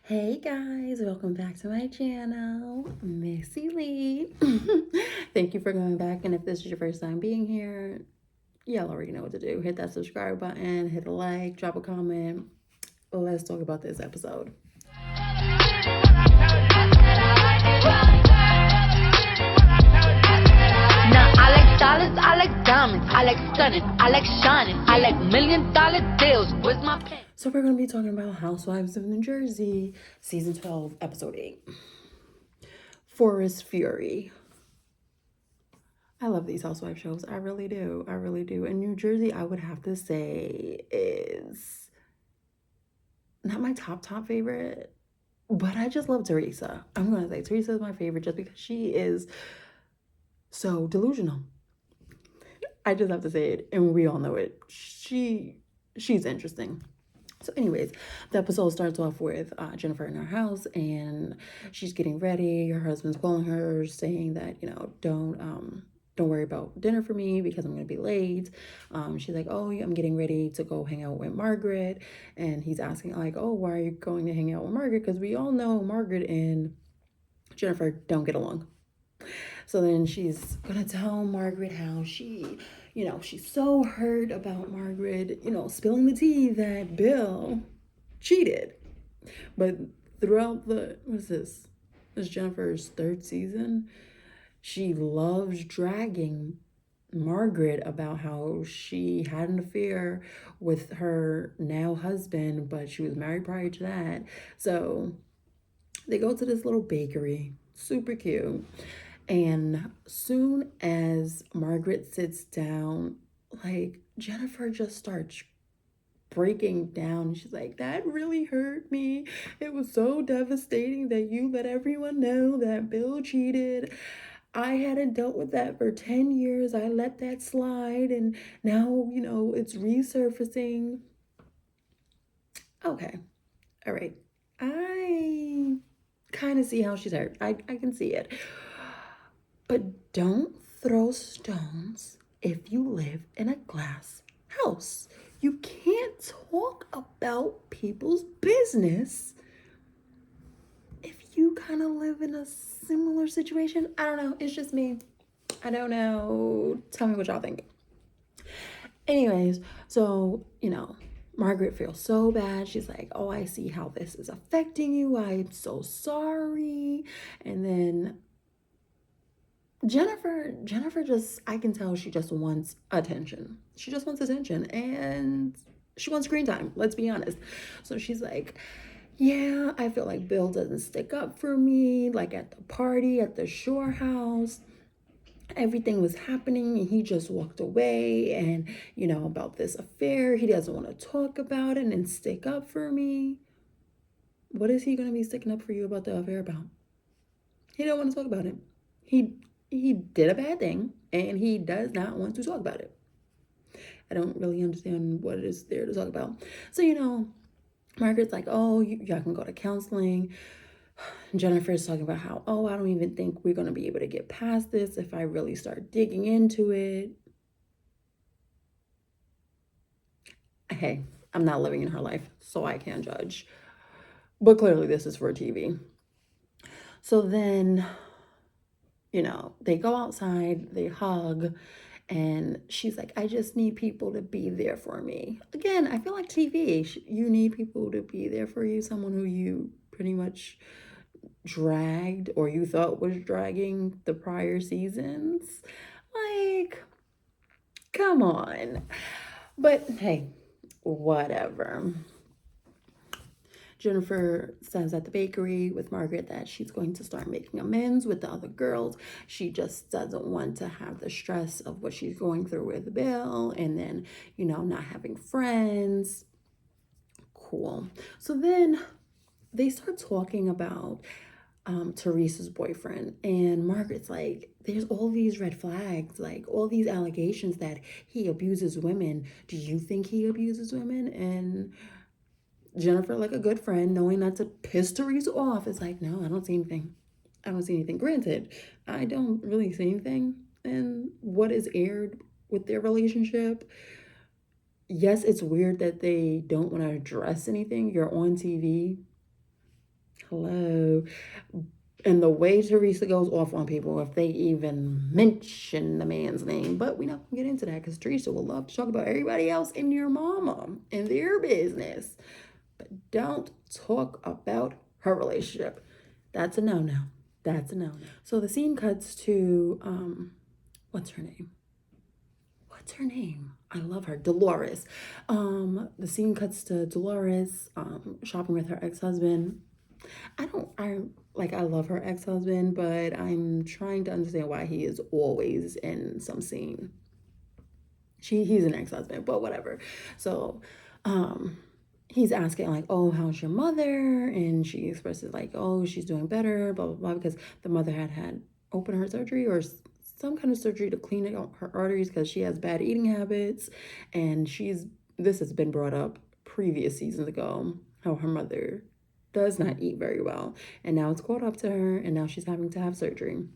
Hey guys, welcome back to my channel, Missy Lee. Thank you for coming back. And if this is your first time being here, y'all already know what to do. Hit that subscribe button, hit a like, drop a comment. Let's talk about this episode. Now I like dollars, I like diamonds, I like stunning, I like shining, I like $1,000,000 deals. Where's my pen? So we're going to be talking about Housewives of New Jersey, season 12, episode 8. Forest Fury. I love these housewife shows. I really do. I really do. And New Jersey, I would have to say, is not my top favorite, but I just love Teresa. I'm going to say Teresa is my favorite just because she is so delusional. I just have to say it, and we all know it. She's interesting. So anyways, the episode starts off with Jennifer in her house, and she's getting ready. Her husband's calling her, saying that, don't worry about dinner for me because I'm going to be late. She's like, oh, I'm getting ready to go hang out with Margaret. And he's asking like, oh, why are you going to hang out with Margaret? Because we all know Margaret and Jennifer don't get along. So then she's going to tell Margaret how she's so hurt about Margaret, spilling the tea that Bill cheated. But throughout what's this? This is Jennifer's third season. She loves dragging Margaret about how she had an affair with her now husband, but she was married prior to that. So they go to this little bakery, super cute. And soon as Margaret sits down, like Jennifer just starts breaking down. She's like, that really hurt me. It was so devastating that you let everyone know that Bill cheated. I hadn't dealt with that for 10 years. I let that slide, and now, it's resurfacing. Okay. All right. I kind of see how she's hurt. I can see it. But don't throw stones if you live in a glass house. You can't talk about people's business if you kind of live in a similar situation. I don't know. It's just me. I don't know. Tell me what y'all think. Anyways, so, Margaret feels so bad. She's like, oh, I see how this is affecting you. I'm so sorry. And then Jennifer just, I can tell she just wants attention. She just wants attention and she wants screen time. Let's be honest. So she's like, yeah, I feel like Bill doesn't stick up for me. Like at the party, at the shore house, everything was happening and he just walked away. And, about this affair, he doesn't want to talk about it and stick up for me. What is he going to be sticking up for you about the affair about? He don't want to talk about it. He did a bad thing and he does not want to talk about it. I don't really understand what it is there to talk about. So, Margaret's like, oh, y'all can go to counseling. Jennifer's talking about how, oh, I don't even think we're going to be able to get past this if I really start digging into it. Hey, I'm not living in her life, so I can't judge. But clearly this is for TV. So then, they go outside, they hug, and she's like, I just need people to be there for me. Again, I feel like TV, you need people to be there for you, someone who you pretty much dragged or you thought was dragging the prior seasons. Like, come on. But hey, whatever. Jennifer says at the bakery with Margaret that she's going to start making amends with the other girls. She just doesn't want to have the stress of what she's going through with Bill and then, not having friends. Cool. So then they start talking about Teresa's boyfriend, and Margaret's like, there's all these red flags, like all these allegations that he abuses women. Do you think he abuses women? And Jennifer, like a good friend, knowing not to piss Teresa off, is like, no, I don't see anything. I don't see anything. Granted, I don't really see anything in what is aired with their relationship. Yes, it's weird that they don't want to address anything. You're on TV. Hello. And the way Teresa goes off on people if they even mention the man's name. But we not gonna get into that because Teresa will love to talk about everybody else in your mama and their business. But don't talk about her relationship. That's a no-no. That's a no-no. So the scene cuts to what's her name? What's her name? I love her. Dolores. The scene cuts to Dolores shopping with her ex-husband. I love her ex-husband, but I'm trying to understand why he is always in some scene. He's an ex-husband, but whatever. So, um, he's asking like, "Oh, how's your mother?" And she expresses like, "Oh, she's doing better," blah blah blah, because the mother had open heart surgery or some kind of surgery to clean out her arteries because she has bad eating habits, and this has been brought up previous seasons ago how her mother does not eat very well, and now it's caught up to her, and now she's having to have surgery.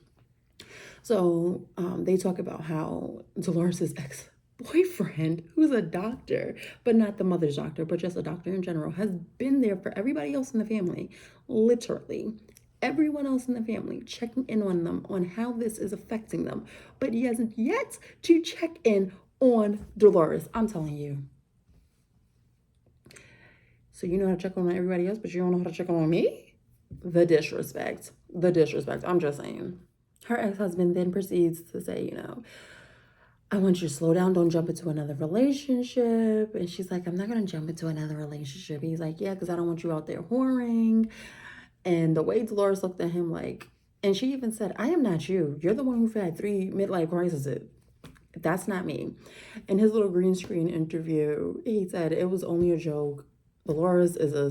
So they talk about how Dolores' ex boyfriend, who's a doctor, but not the mother's doctor, but just a doctor in general, has been there for everybody else in the family, literally. Everyone else in the family checking in on them on how this is affecting them, but he hasn't yet to check in on Dolores. I'm telling you. So you know how to check on everybody else, but you don't know how to check on me? The disrespect. The disrespect. I'm just saying. Her ex-husband then proceeds to say, I want you to slow down. Don't jump into another relationship. And she's like, I'm not going to jump into another relationship. He's like, yeah, because I don't want you out there whoring. And the way Dolores looked at him like, and she even said, I am not you. You're the one who've had 3 midlife crises. That's not me. In his little green screen interview, he said it was only a joke. Dolores is a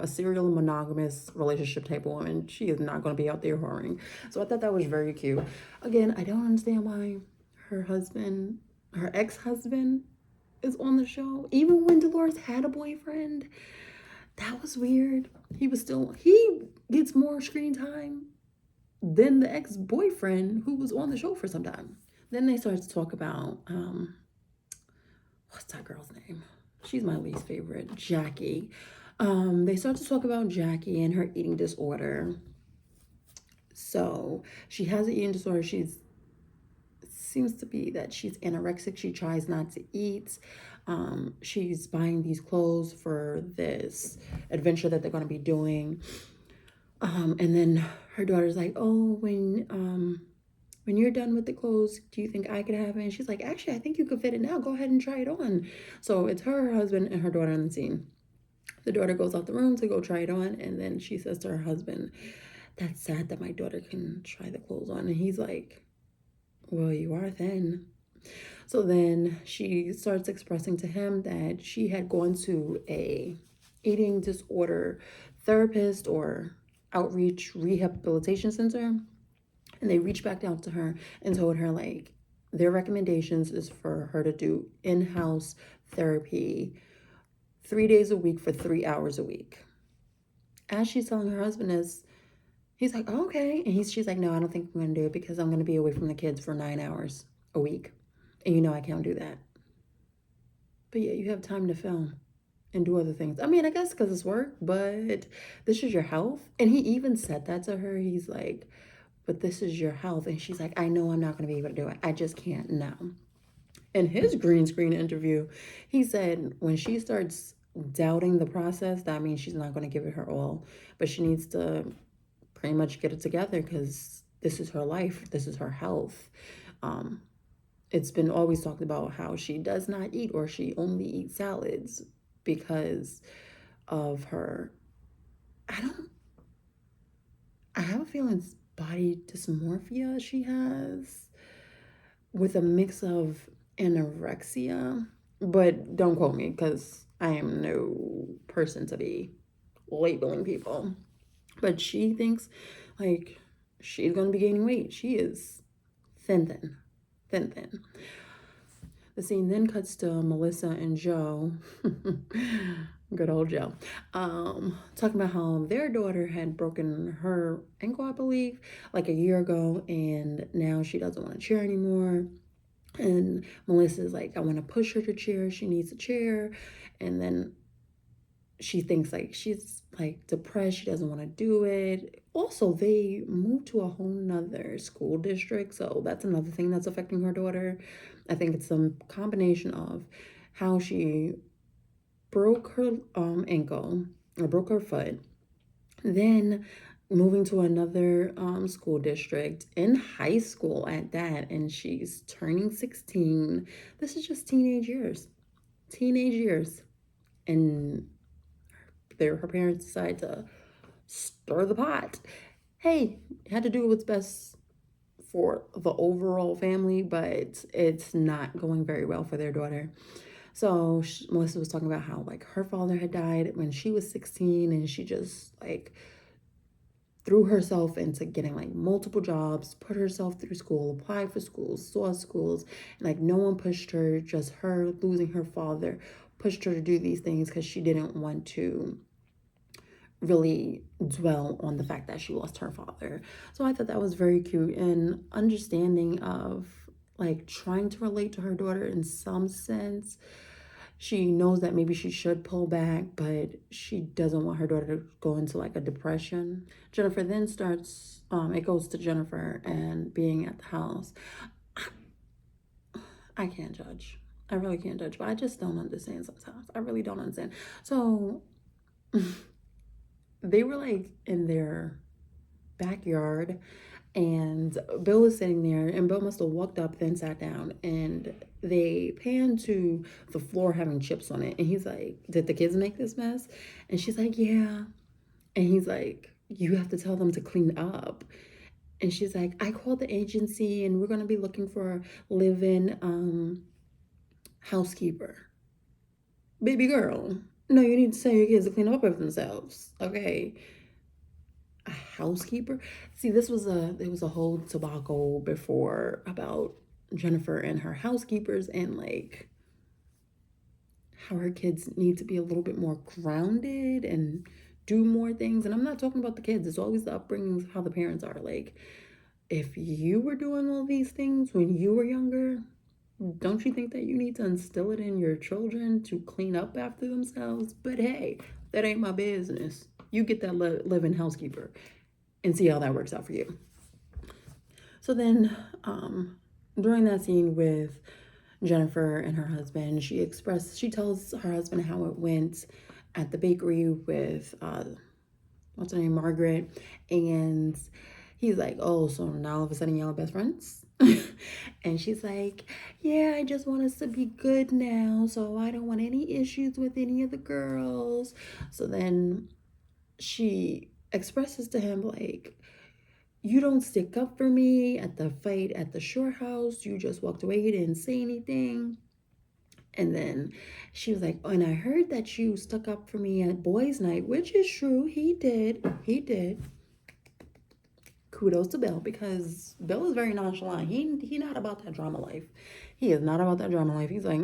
serial monogamous relationship type of woman. She is not going to be out there whoring. So I thought that was very cute. Again, I don't understand why her ex-husband is on the show. Even when Dolores had a boyfriend, that was weird. He gets more screen time than the ex-boyfriend who was on the show for some time. Then they started to talk about what's that girl's name? She's my least favorite, Jackie. They start to talk about Jackie and her eating disorder. So she has an eating disorder. Seems to be that she's anorexic. She tries not to eat. She's buying these clothes for this adventure that they're going to be doing. And then her daughter's like, "Oh, when you're done with the clothes, do you think I could have it?" And she's like, "Actually, I think you could fit it now. Go ahead and try it on." So it's her husband, and her daughter in the scene. The daughter goes out the room to go try it on, and then she says to her husband, "That's sad that my daughter can try the clothes on." And he's like, "Well, you are thin." So then she starts expressing to him that she had gone to a eating disorder therapist or outreach rehabilitation center, and they reached back out to her and told her like their recommendations is for her to do in-house therapy 3 days a week for 3 hours a week. As she's telling her husband this, he's like, oh, okay. And she's like, no, I don't think I'm going to do it because I'm going to be away from the kids for 9 hours a week. And I can't do that. But yeah, you have time to film and do other things. I mean, I guess because it's work, but this is your health. And he even said that to her. He's like, but this is your health. And she's like, I know I'm not going to be able to do it. I just can't now. In his green screen interview, he said when she starts doubting the process, that means she's not going to give it her all. But she needs to pretty much get it together because this is her life. This is her health. It's been always talked about how she does not eat or she only eats salads because of her. I have a feeling it's body dysmorphia she has with a mix of anorexia, but don't quote me because I am no person to be labeling people. But she thinks like she's going to be gaining weight. She is thin. The scene then cuts to Melissa and Joe, good old Joe, talking about how their daughter had broken her ankle, I believe, like a year ago, and now she doesn't want to cheer anymore. And Melissa's like, I want to push her to cheer. She needs a chair. And then she thinks like she's like depressed, she doesn't want to do it. Also, they moved to a whole nother school district, so that's another thing that's affecting her daughter. I think it's some combination of how she broke her ankle or broke her foot, then moving to another school district in high school at that, and she's turning 16. This is just teenage years, and her parents decide to stir the pot. Hey, had to do what's best for the overall family, but it's not going very well for their daughter. So Melissa was talking about how like her father had died when she was 16, and she just like threw herself into getting like multiple jobs, put herself through school, applied for schools, saw schools, and like no one pushed her, just her losing her father pushed her to do these things because she didn't want to really dwell on the fact that she lost her father. So I thought that was very cute and understanding of like trying to relate to her daughter in some sense. She knows that maybe she should pull back, but she doesn't want her daughter to go into like a depression. Jennifer then starts, it goes to Jennifer and being at the house. I can't judge. I really can't judge, but I just don't understand sometimes. I really don't understand. So they were like in their backyard, and Bill was sitting there, and Bill must have walked up, then sat down, and they pan to the floor having chips on it. And he's like, did the kids make this mess? And she's like, yeah. And he's like, you have to tell them to clean up. And she's like, I called the agency and we're going to be looking for a live-in housekeeper. Baby girl, no, you need to tell your kids to clean up after themselves, okay? A housekeeper. See, there was a whole debacle before about Jennifer and her housekeepers, and like how her kids need to be a little bit more grounded and do more things. And I'm not talking about the kids, it's always the upbringings, how the parents are. Like, if you were doing all these things when you were younger, don't you think that you need to instill it in your children to clean up after themselves? But hey, that ain't my business. You get that live-in housekeeper and see how that works out for you. So then, during that scene with Jennifer and her husband, she tells her husband how it went at the bakery with what's her name, Margaret, and he's like, oh, so now all of a sudden y'all are best friends? And she's like, yeah, I just want us to be good now, so I don't want any issues with any of the girls. So then she expresses to him like, you don't stick up for me at the fight at the shore house, you just walked away, you didn't say anything. And then she was like, oh, and I heard that you stuck up for me at boys' night, which is true. He did. Kudos to Bill, because Bill is very nonchalant. He not about that drama life. He is not about that drama life. He's like,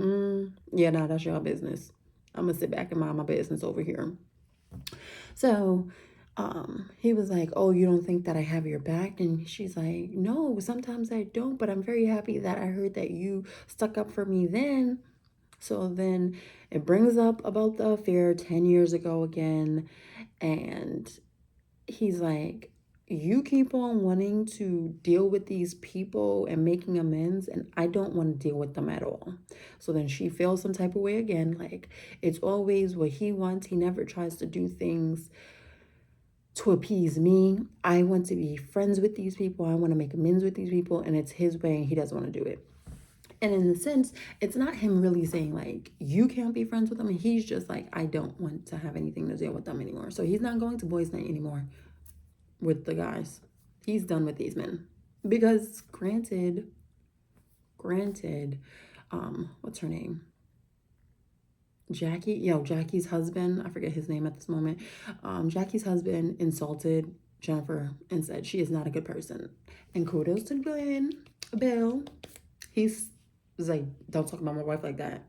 yeah, nah, that's your business. I'm gonna sit back and mind my business over here. So he was like, oh, you don't think that I have your back? And she's like, no, sometimes I don't, but I'm very happy that I heard that you stuck up for me then. So then it brings up about the affair 10 years ago again. And he's like, you keep on wanting to deal with these people and making amends, and I don't want to deal with them at all. So then she feels some type of way again. Like, it's always what he wants. He never tries to do things to appease me. I want to be friends with these people. I want to make amends with these people, and it's his way, and he doesn't want to do it. And in the sense, it's not him really saying like, you can't be friends with them. He's just like, I don't want to have anything to do with them anymore. So he's not going to boys' night anymore with the guys. He's done with these men. Because granted, what's her name? Jackie's husband, I forget his name at this moment. Jackie's husband insulted Jennifer and said she is not a good person. And kudos to Bill. He's like, don't talk about my wife like that.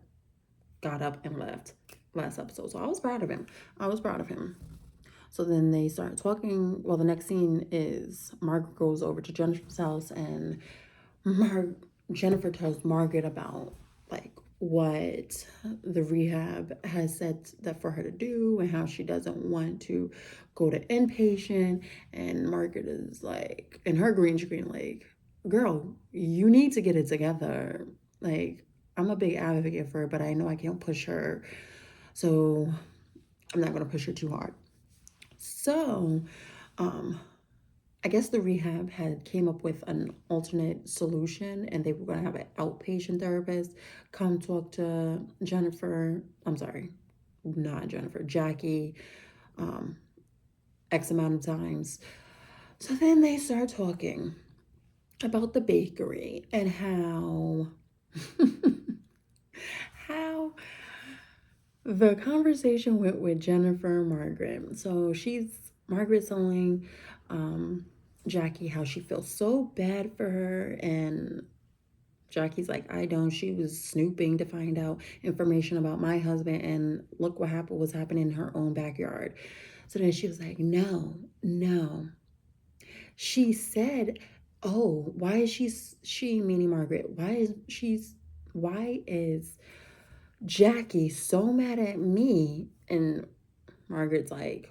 Got up and left last episode. So I was proud of him. So then they start talking. Well, the next scene is Margaret goes over to Jennifer's house, and Jennifer tells Margaret about like what the rehab has said that for her to do and how she doesn't want to go to inpatient. And Margaret is like, in her green screen, like, girl, you need to get it together. Like, I'm a big advocate for her, but I know I can't push her. So I'm not going to push her too hard. So, um, I guess the rehab had came up with an alternate solution, and they were going to have an outpatient therapist come talk to Jennifer. I'm sorry, not Jennifer, Jackie, um, X amount of times. So then they start talking about the bakery and how how the conversation went with Jennifer and Margaret. So Margaret telling Jackie how she feels so bad for her, and Jackie's like, I don't. She was snooping to find out information about my husband, and look what happened was happening in her own backyard. So then she was like, no, no. She said, oh, why is she meaning Margaret? Why is Jackie so mad at me? And Margaret's like,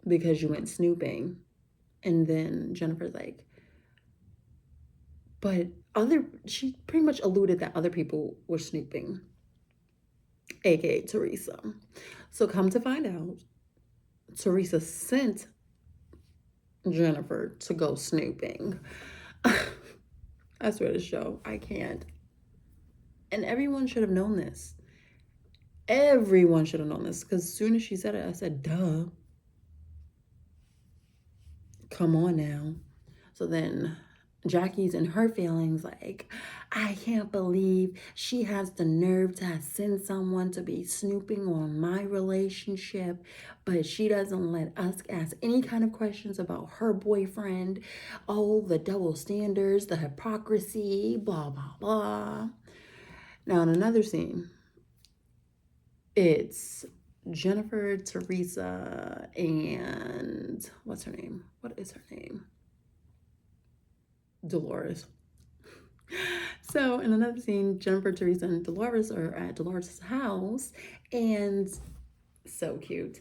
because you went snooping. And then Jennifer's like, but she pretty much alluded that other people were snooping, aka Teresa. So come to find out, Teresa sent Jennifer to go snooping. I swear to show, I can't. And everyone should have known this. Everyone should have known this, because as soon as she said it, I said, duh. Come on now. So then Jackie's in her feelings like, I can't believe she has the nerve to send someone to be snooping on my relationship, but she doesn't let us ask any kind of questions about her boyfriend. Oh, the double standards, the hypocrisy, blah, blah, blah. Now, in another scene, it's Jennifer, Teresa, and what's her name? What is her name? Dolores. So in another scene, Jennifer, Teresa, and Dolores are at Dolores' house, and so cute.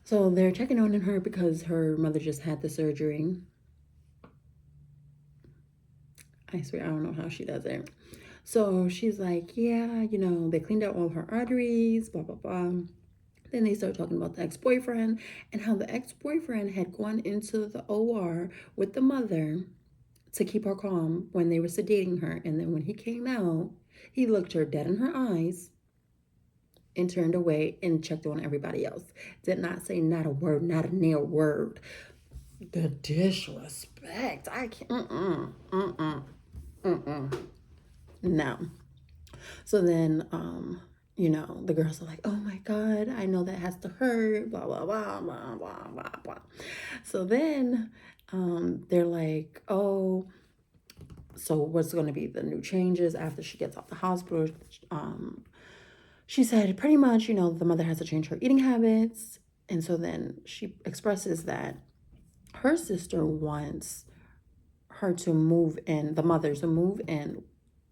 So they're checking on her because her mother just had the surgery. I swear, I don't know how she does it. So she's like, yeah, they cleaned out all her arteries, blah, blah, blah. Then they start talking about the ex-boyfriend and how the ex-boyfriend had gone into the OR with the mother to keep her calm when they were sedating her. And then when he came out, he looked her dead in her eyes and turned away and checked on everybody else. Did not say not a word, not a nail word. The disrespect. I can't. No. So then, the girls are like, oh my God, I know that has to hurt, blah, blah, blah, blah, blah, blah, blah. So then they're like, oh, so what's going to be the new changes after she gets off the hospital? She said pretty much, the mother has to change her eating habits. And so then she expresses that her sister wants her to move in, the mother to move in,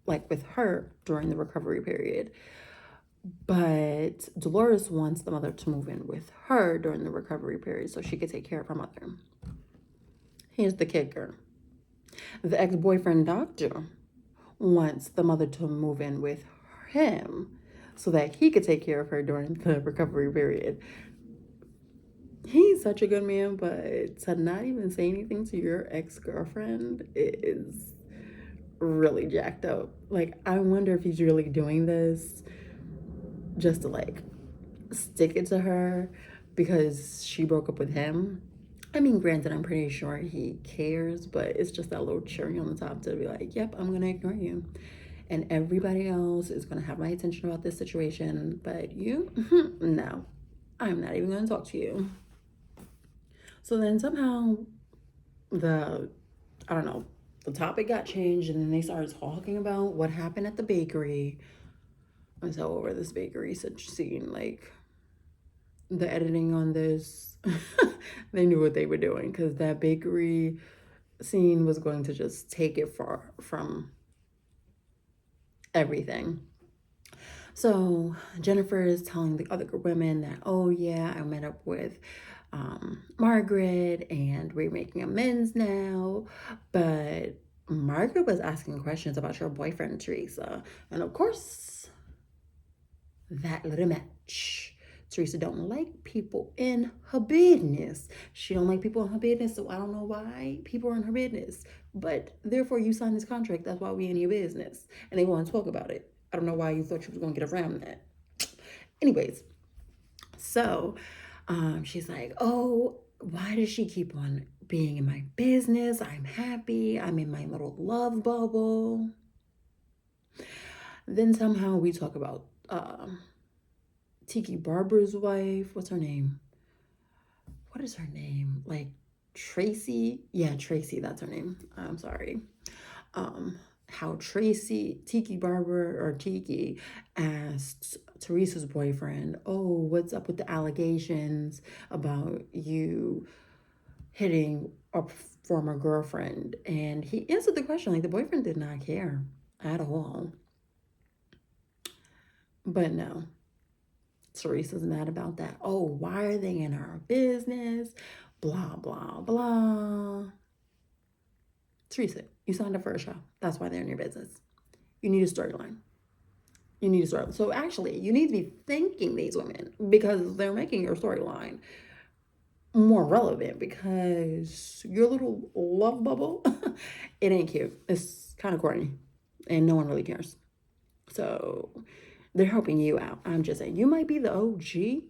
like with her during the recovery period. But Dolores wants the mother to move in with her during the recovery period so she could take care of her mother. Here's the kicker. The ex-boyfriend doctor wants the mother to move in with him so that he could take care of her during the recovery period. He's such a good man, but to not even say anything to your ex-girlfriend is really jacked up. Like, I wonder if he's really doing this just to like stick it to her because she broke up with him. I mean, granted, I'm pretty sure he cares, but it's just that little cherry on the top to be like, yep, I'm gonna ignore you. And everybody else is gonna have my attention about this situation, but you, no, I'm not even gonna talk to you. So then somehow I don't know, the topic got changed, and then they started talking about what happened at the bakery. I'm so over this bakery scene. Like, the editing on this, they knew what they were doing, because that bakery scene was going to just take it far from everything. So Jennifer is telling the other women that, oh yeah, I met up with Margaret and we're making amends now. But Margaret was asking questions about your boyfriend, Teresa. And of course, that little match. Teresa don't like people in her business. She don't like people in her business, so I don't know why people are in her business. But therefore, you signed this contract. That's why we in your business, and they want to talk about it. I don't know why you thought you was gonna get around that. Anyways, so she's like, "Oh, why does she keep on being in my business? I'm happy. I'm in my little love bubble." Then somehow we talk about Tiki Barber's wife. What's her name? What is her name? Like Tracy? Yeah, Tracy, that's her name. I'm sorry. Um, how Tiki Barber or Tiki asked Teresa's boyfriend, "Oh, what's up with the allegations about you hitting a former girlfriend?" And he answered the question like the boyfriend did not care at all. But no, Teresa's mad about that. Oh, why are they in our business? Blah, blah, blah. Teresa, you signed up for a show. That's why they're in your business. You need a storyline. You need a storyline. So actually, you need to be thanking these women because they're making your storyline more relevant because your little love bubble, it ain't cute. It's kind of corny and no one really cares. So they're helping you out. I'm just saying, you might be the OG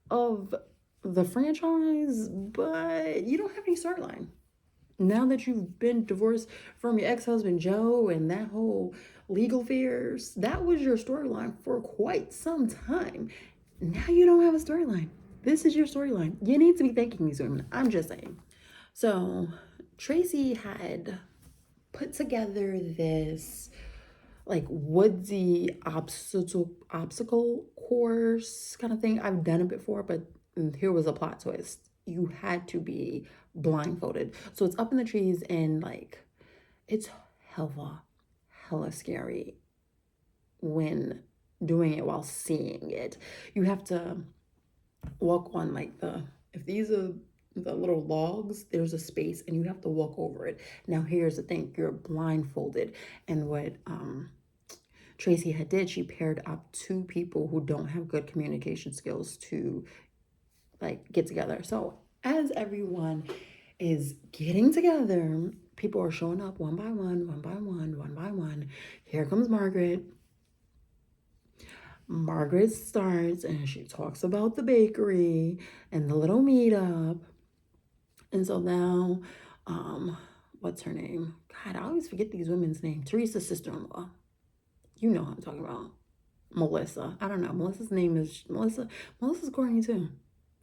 of the franchise, but you don't have any storyline. Now that you've been divorced from your ex-husband Joe and that whole legal fears, that was your storyline for quite some time. Now you don't have a storyline. This is your storyline. You need to be thanking these women. I'm just saying. So Tracy had put together this like woodsy obstacle course kind of thing. I've done it before, but here was a plot twist. You had to be blindfolded. So it's up in the trees and like it's hella scary when doing it while seeing it. You have to walk on like if these are the little logs, there's a space and you have to walk over it. Now here's the thing, you're blindfolded. And what Tracy had did, she paired up two people who don't have good communication skills to like get together. So as everyone is getting together, people are showing up one by one, one by one, one by one. Here comes Margaret. Margaret starts and she talks about the bakery and the little meetup. And so now, what's her name? God, I always forget these women's names. Teresa's sister-in-law. You know what I'm talking about. Melissa. I don't know. Melissa's name is Melissa. Melissa's corny too.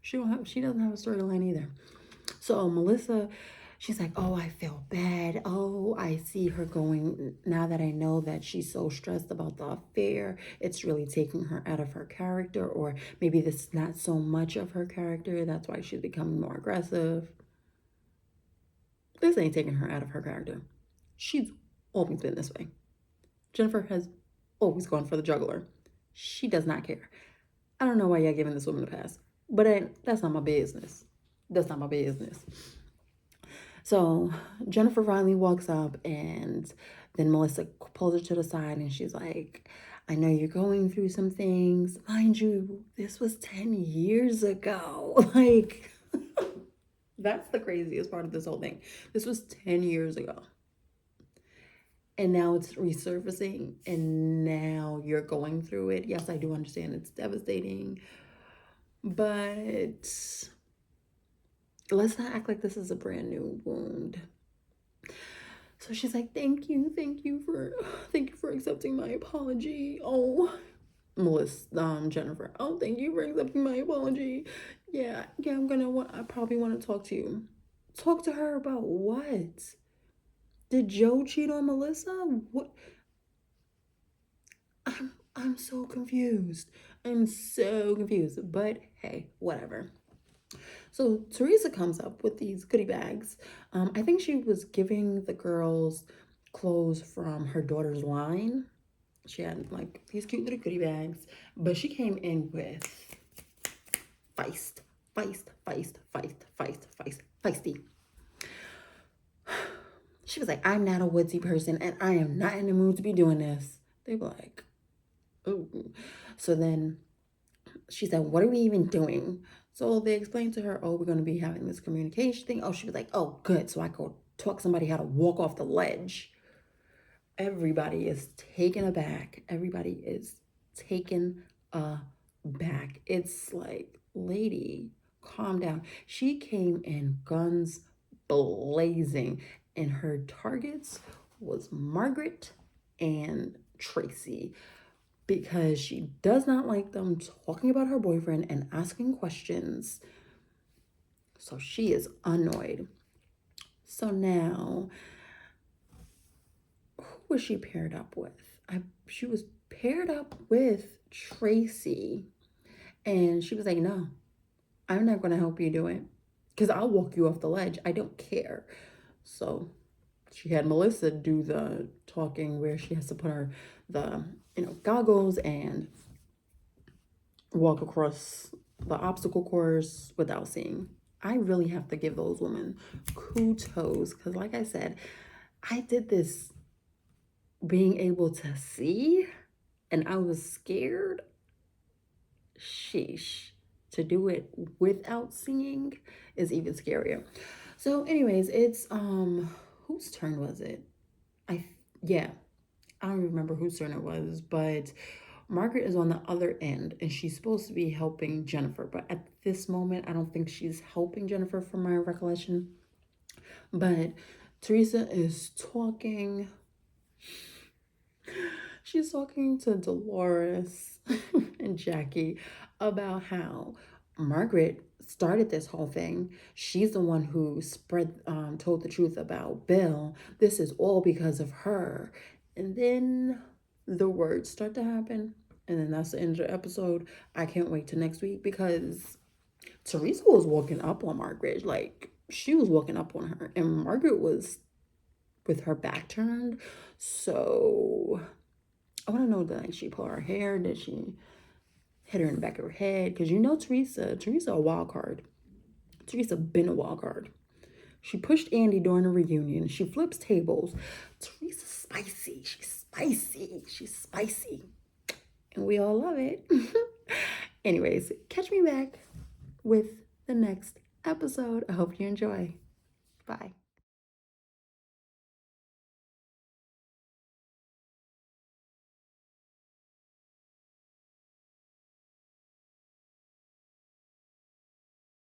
She doesn't have a storyline either. So Melissa, she's like, oh, I feel bad. Oh, I see her going now that I know that she's so stressed about the affair. It's really taking her out of her character, or maybe this is not so much of her character. That's why she's becoming more aggressive. This ain't taking her out of her character. She's always been this way. Jennifer has always gone for the juggler. She does not care. I don't know why y'all giving this woman a pass, but that's not my business. That's not my business. So Jennifer finally walks up and then Melissa pulls her to the side and she's like, I know you're going through some things. Mind you, this was 10 years ago. Like, that's the craziest part of this whole thing. This was 10 years ago. And now it's resurfacing and now you're going through it. Yes, I do understand it's devastating, but let's not act like this is a brand new wound. So she's like, thank you for accepting my apology. Oh, Jennifer. Oh, thank you for accepting my apology. Yeah, I probably want to talk to you. Talk to her about what? Did Joe cheat on Melissa? What? I'm so confused. I'm so confused. But hey, whatever. So Teresa comes up with these goodie bags. I think she was giving the girls clothes from her daughter's line. She had like these cute little goodie bags, but she came in with feist, feist, feist, feist, feist, feist, feisty. She was like, I'm not a woodsy person and I am not in the mood to be doing this. They were like, ooh. So then she said, what are we even doing? So they explained to her, oh, we're going to be having this communication thing. Oh, she was like, oh, good. So I could taught somebody how to walk off the ledge. Everybody is taken aback. Everybody is taken aback. It's like, lady, calm down. She came in guns blazing, and her targets was Margaret and Tracy because she does not like them talking about her boyfriend and asking questions. So she is annoyed. So now, who was she paired up with? She was paired up with Tracy, and she was like, "No, I'm not going to help you do it because I'll walk you off the ledge. I don't care." So she had Melissa do the talking where she has to put her the goggles and walk across the obstacle course without seeing. I really have to give those women kudos because, like I said, I did this being able to see and I was scared. Sheesh. To do it without seeing is even scarier. So, anyways, it's whose turn was it? Yeah, I don't remember whose turn it was, but Margaret is on the other end and she's supposed to be helping Jennifer. But at this moment, I don't think she's helping Jennifer from my recollection. But Teresa is talking. She's talking to Dolores and Jackie about how Margaret started this whole thing. She's the one who told the truth about Bill. This is all because of her. And then the words start to happen. And then that's the end of the episode. I can't wait till next week because Teresa was walking up on Margaret. Like, she was walking up on her. And Margaret was with her back turned. So I want to know, did she pull her hair? Did she hit her in the back of her head? Because Teresa a wild card. Teresa been a wild card. She pushed Andy during a reunion. She flips tables. Teresa's spicy. She's spicy. She's spicy. And we all love it. Anyways, catch me back with the next episode. I hope you enjoy. Bye.